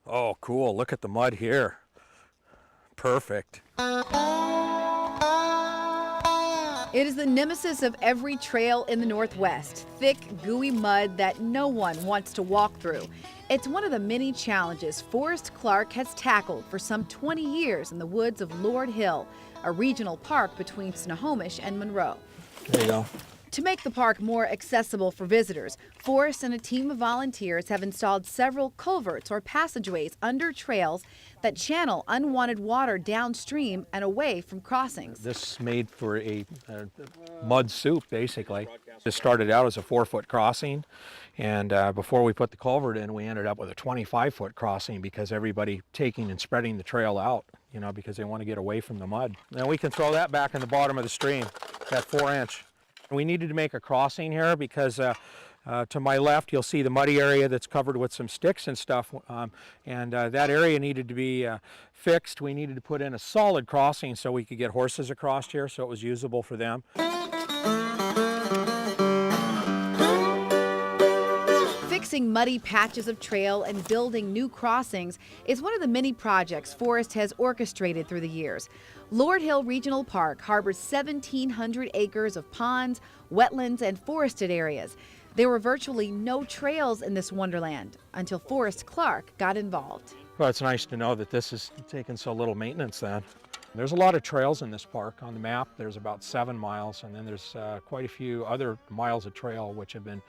Oh, cool. Look at the mud here. Perfect. It is the nemesis of every trail in the Northwest, thick, gooey mud that no one wants to walk through. It's one of the many challenges Forrest Clark has tackled for some 20 years in the woods of Lord Hill, a regional park between Snohomish and Monroe. There you go. To make the park more accessible for visitors, Forrest and a team of volunteers have installed several culverts or passageways under trails that channel unwanted water downstream and away from crossings. This is made for a mud soup, basically. This started out as a 4-foot crossing, and before we put the culvert in, we ended up with a 25-foot crossing because everybody taking and spreading the trail out, you know, because they want to get away from the mud. Now we can throw that back in the bottom of the stream, that 4-inch. We needed to make a crossing here because to my left you'll see the muddy area that's covered with some sticks and stuff, and that area needed to be fixed. We needed to put in a solid crossing so we could get horses across here so it was usable for them. Fixing muddy patches of trail and building new crossings is one of the many projects Forrest has orchestrated through the years. Lord Hill Regional Park harbors 1,700 acres of ponds, wetlands, and forested areas. There were virtually no trails in this wonderland until Forrest Clark got involved. Well, it's nice to know that this is taking so little maintenance then. There's a lot of trails in this park. On the map, there's about 7 miles, and then there's quite a few other miles of trail which have been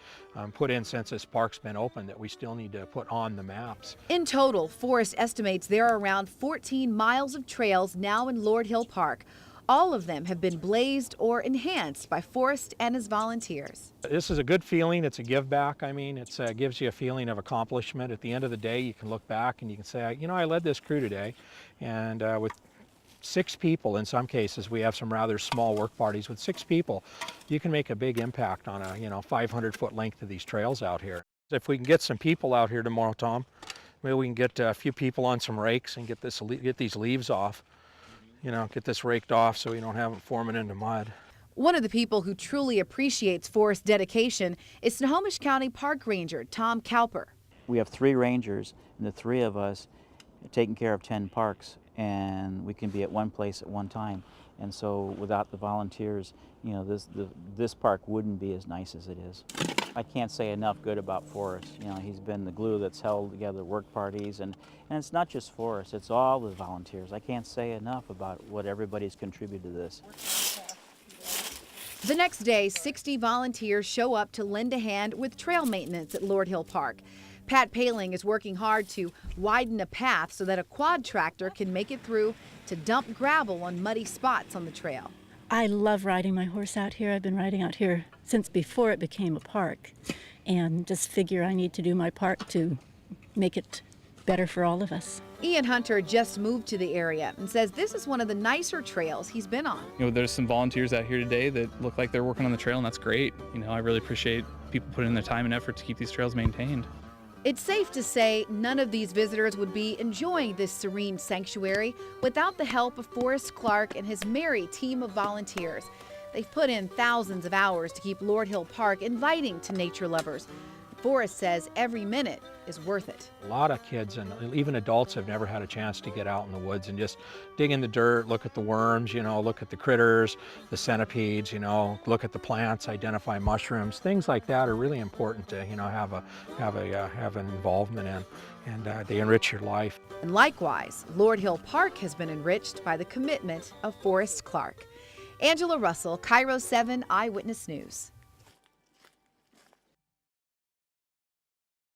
put in since this park's been open that we still need to put on the maps. In total, Forrest estimates there are around 14 miles of trails now in Lord Hill Park. All of them have been blazed or enhanced by Forrest and his volunteers. This is a good feeling. It's a give back. I mean, it gives you a feeling of accomplishment. At the end of the day, you can look back and you can say, you know, I led this crew today, and with 6 people, in some cases, we have some rather small work parties. With 6 people, you can make a big impact on a 500-foot length of these trails out here. If we can get some people out here tomorrow, Tom, maybe we can get a few people on some rakes and get these leaves off. Get this raked off so we don't have it forming into mud. One of the people who truly appreciates Forrest's dedication is Snohomish County Park Ranger Tom Cowper. We have 3 rangers, and the 3 of us are taking care of 10 parks, and we can be at one place at one time. And so without the volunteers, this park wouldn't be as nice as it is. I can't say enough good about Forrest. He's been the glue that's held together work parties, and it's not just Forrest, it's all the volunteers. I can't say enough about what everybody's contributed to this. The next day, 60 volunteers show up to lend a hand with trail maintenance at Lord Hill Park. Pat Paling is working hard to widen a path so that a quad tractor can make it through to dump gravel on muddy spots on the trail. I love riding my horse out here. I've been riding out here since before it became a park, and just figure I need to do my part to make it better for all of us. Ian Hunter just moved to the area and says this is one of the nicer trails he's been on. There's some volunteers out here today that look like they're working on the trail, and that's great. I really appreciate people putting in the time and effort to keep these trails maintained. It's safe to say none of these visitors would be enjoying this serene sanctuary without the help of Forrest Clark and his merry team of volunteers. They've put in thousands of hours to keep Lord Hill Park inviting to nature lovers. Forrest says every minute is worth it. A lot of kids and even adults have never had a chance to get out in the woods and just dig in the dirt, look at the worms, look at the critters, the centipedes, look at the plants, identify mushrooms. Things like that are really important to, have an involvement in, and they enrich your life. And likewise, Lord Hill Park has been enriched by the commitment of Forrest Clark. Angela Russell, Cairo 7 Eyewitness News.